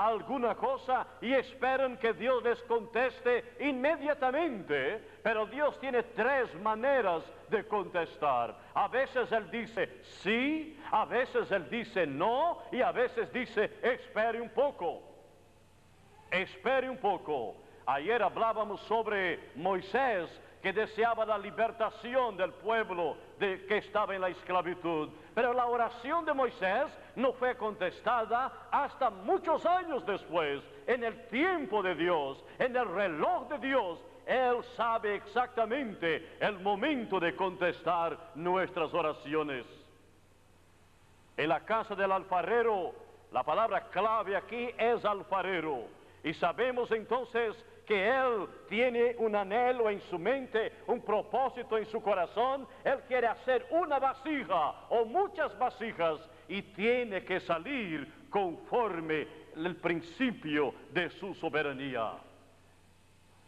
alguna cosa y esperan que Dios les conteste inmediatamente, pero Dios tiene tres maneras de contestar. A veces Él dice sí, a veces Él dice no, y a veces dice espere un poco. Espere un poco. Ayer hablábamos sobre Moisés, que deseaba la libertación del pueblo que estaba en la esclavitud. Pero la oración de Moisés no fue contestada hasta muchos años después, en el tiempo de Dios, en el reloj de Dios. Él sabe exactamente el momento de contestar nuestras oraciones. En la casa del alfarero, la palabra clave aquí es alfarero. Y sabemos entonces que Él tiene un anhelo en su mente, un propósito en su corazón. Él quiere hacer una vasija o muchas vasijas y tiene que salir conforme el principio de su soberanía.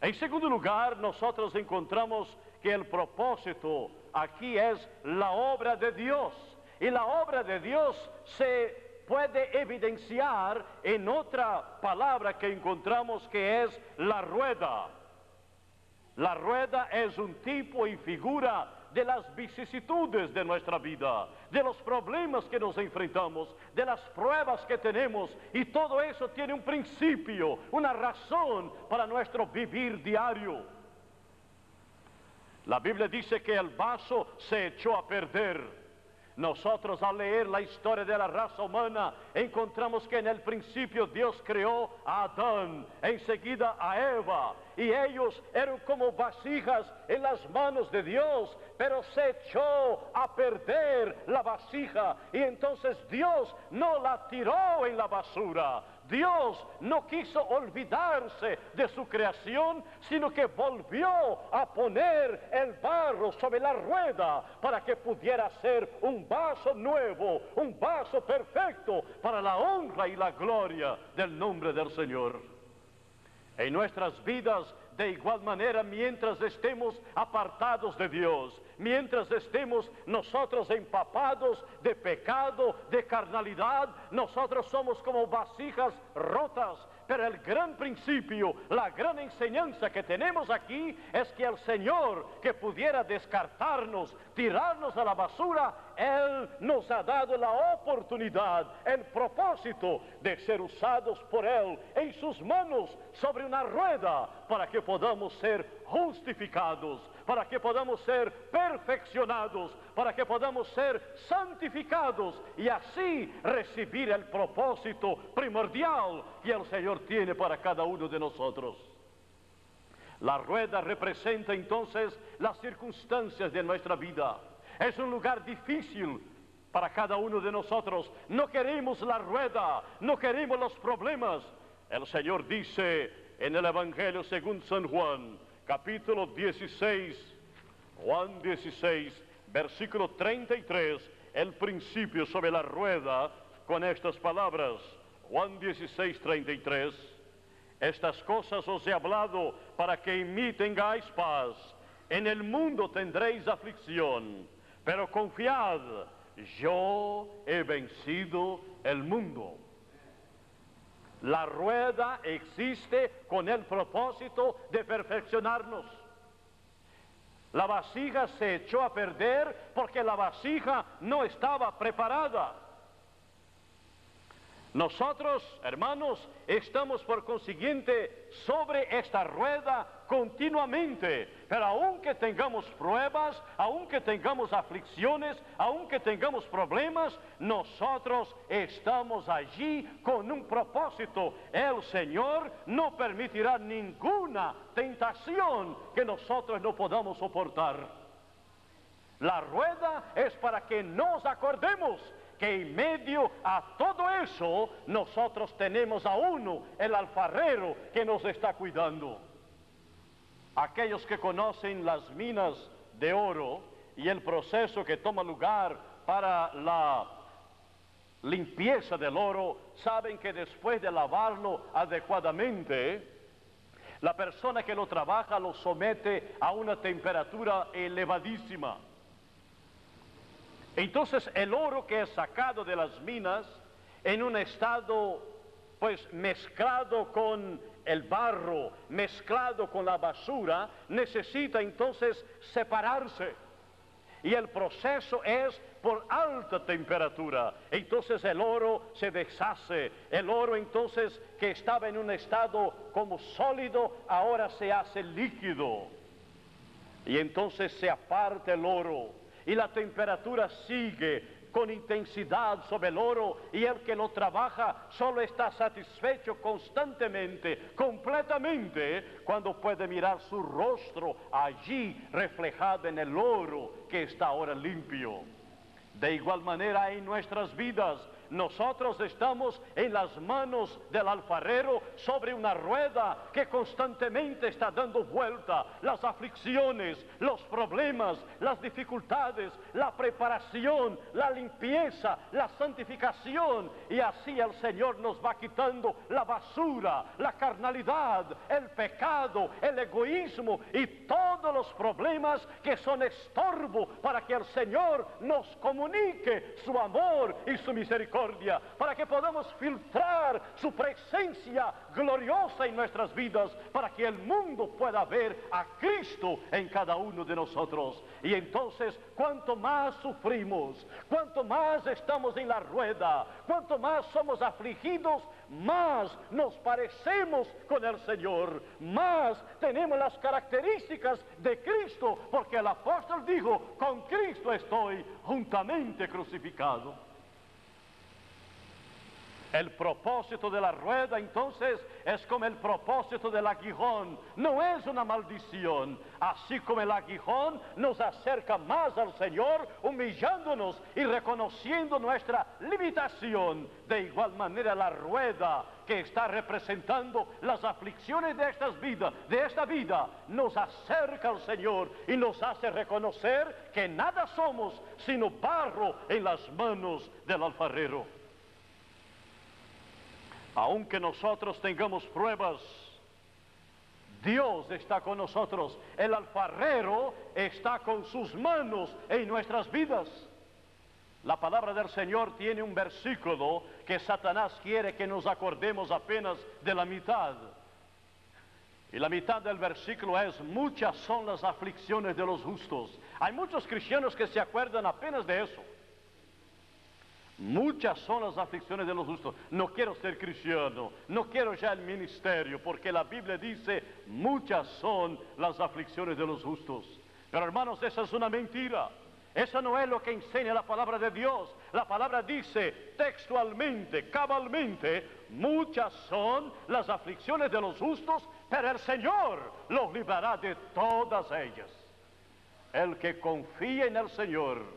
En segundo lugar, nosotros encontramos que el propósito aquí es la obra de Dios. Y la obra de Dios se puede evidenciar en otra palabra que encontramos, que es la rueda. La rueda es un tipo y figura de las vicisitudes de nuestra vida, de los problemas que nos enfrentamos, de las pruebas que tenemos, y todo eso tiene un principio, una razón para nuestro vivir diario. La Biblia dice que el vaso se echó a perder. Nosotros, al leer la historia de la raza humana, encontramos que en el principio Dios creó a Adán, enseguida a Eva, y ellos eran como vasijas en las manos de Dios, pero se echó a perder la vasija, y entonces Dios no la tiró en la basura. Dios no quiso olvidarse de su creación, sino que volvió a poner el barro sobre la rueda para que pudiera ser un vaso nuevo, un vaso perfecto para la honra y la gloria del nombre del Señor. En nuestras vidas, de igual manera, mientras estemos apartados de Dios, mientras estemos nosotros empapados de pecado, de carnalidad, nosotros somos como vasijas rotas. Pero el gran principio, la gran enseñanza que tenemos aquí es que el Señor, que pudiera descartarnos, tirarnos a la basura, Él nos ha dado la oportunidad, el propósito de ser usados por Él en sus manos sobre una rueda, para que podamos ser justificados, para que podamos ser perfeccionados, para que podamos ser santificados y así recibir el propósito primordial que el Señor tiene para cada uno de nosotros. La rueda representa entonces las circunstancias de nuestra vida. Es un lugar difícil para cada uno de nosotros. No queremos la rueda, no queremos los problemas. El Señor dice en el Evangelio según San Juan, capítulo 16, Juan 16, versículo 33, el principio sobre la rueda, con estas palabras. Juan 16, 33, estas cosas os he hablado para que en mí tengáis paz. En el mundo tendréis aflicción, pero confiad, yo he vencido el mundo. La rueda existe con el propósito de perfeccionarnos. La vasija se echó a perder porque la vasija no estaba preparada. Nosotros, hermanos, estamos por consiguiente sobre esta rueda continuamente, pero aunque tengamos pruebas, aunque tengamos aflicciones, aunque tengamos problemas, nosotros estamos allí con un propósito. El Señor no permitirá ninguna tentación que nosotros no podamos soportar. La rueda es para que nos acordemos que en medio a todo eso nosotros tenemos a uno, el alfarero, que nos está cuidando. Aquellos que conocen las minas de oro y el proceso que toma lugar para la limpieza del oro, saben que después de lavarlo adecuadamente, la persona que lo trabaja lo somete a una temperatura elevadísima. Entonces el oro que es sacado de las minas en un estado pues mezclado con el barro, mezclado con la basura, necesita entonces separarse. Y el proceso es por alta temperatura. Entonces el oro se deshace. El oro entonces, que estaba en un estado como sólido, ahora se hace líquido. Y entonces se aparta el oro. Y la temperatura sigue con intensidad sobre el oro, y el que lo trabaja solo está satisfecho constantemente, completamente, cuando puede mirar su rostro allí reflejado en el oro que está ahora limpio. De igual manera en nuestras vidas, nosotros estamos en las manos del alfarero sobre una rueda que constantemente está dando vuelta. Las aflicciones, los problemas, las dificultades, la preparación, la limpieza, la santificación, y así el Señor nos va quitando la basura, la carnalidad, el pecado, el egoísmo y todos los problemas que son estorbo para que el Señor nos comunique su amor y su misericordia, para que podamos filtrar su presencia gloriosa en nuestras vidas, para que el mundo pueda ver a Cristo en cada uno de nosotros. Y entonces, cuanto más sufrimos, cuanto más estamos en la rueda, cuanto más somos afligidos, más nos parecemos con el Señor, más tenemos las características de Cristo, porque el apóstol dijo: con Cristo estoy juntamente crucificado. El propósito de la rueda entonces es como el propósito del aguijón, no es una maldición. Así como el aguijón nos acerca más al Señor, humillándonos y reconociendo nuestra limitación, de igual manera la rueda, que está representando las aflicciones de esta vida, nos acerca al Señor y nos hace reconocer que nada somos sino barro en las manos del alfarero. Aunque nosotros tengamos pruebas, Dios está con nosotros. El alfarero está con sus manos en nuestras vidas. La palabra del Señor tiene un versículo que Satanás quiere que nos acordemos apenas de la mitad. Y la mitad del versículo es: muchas son las aflicciones de los justos. Hay muchos cristianos que se acuerdan apenas de eso. Muchas son las aflicciones de los justos. No quiero ser cristiano, no quiero ya el ministerio, porque la Biblia dice: muchas son las aflicciones de los justos. Pero hermanos, esa es una mentira. Eso no es lo que enseña la palabra de Dios. La palabra dice textualmente, cabalmente: muchas son las aflicciones de los justos, pero el Señor los librará de todas ellas. El que confía en el Señor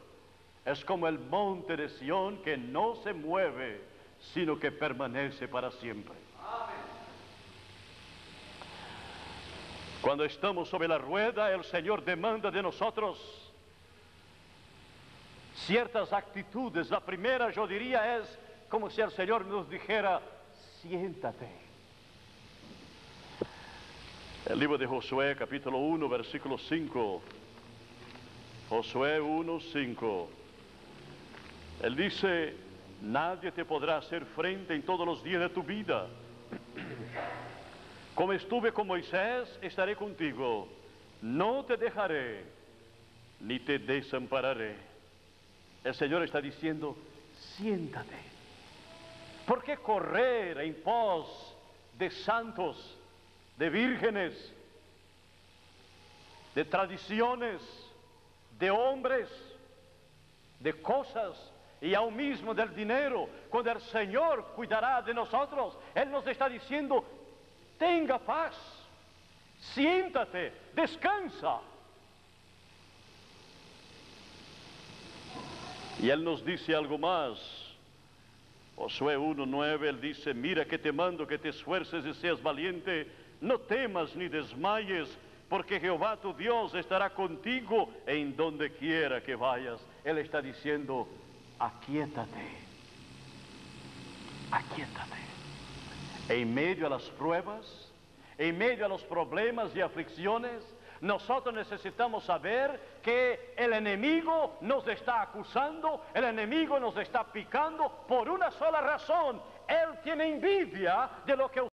es como el monte de Sión, que no se mueve, sino que permanece para siempre. Cuando estamos sobre la rueda, el Señor demanda de nosotros ciertas actitudes. La primera, yo diría, es como si el Señor nos dijera: siéntate. El libro de Josué, capítulo 1, versículo 5. Josué 1, 5. Él dice: nadie te podrá hacer frente en todos los días de tu vida. Como estuve con Moisés, estaré contigo. No te dejaré, ni te desampararé. El Señor está diciendo: siéntate. ¿Por qué correr en pos de santos, de vírgenes, de tradiciones, de hombres, de cosas, y aún mismo del dinero, cuando el Señor cuidará de nosotros? Él nos está diciendo: tenga paz, siéntate, descansa. Y Él nos dice algo más. Josué 1:9, Él dice: mira que te mando que te esfuerces y seas valiente, no temas ni desmayes, porque Jehová tu Dios estará contigo en donde quiera que vayas. Él está diciendo: aquíétate, aquíétate. En medio a las pruebas, en medio a los problemas y aflicciones, nosotros necesitamos saber que el enemigo nos está acusando, el enemigo nos está picando por una sola razón: Él tiene envidia de lo que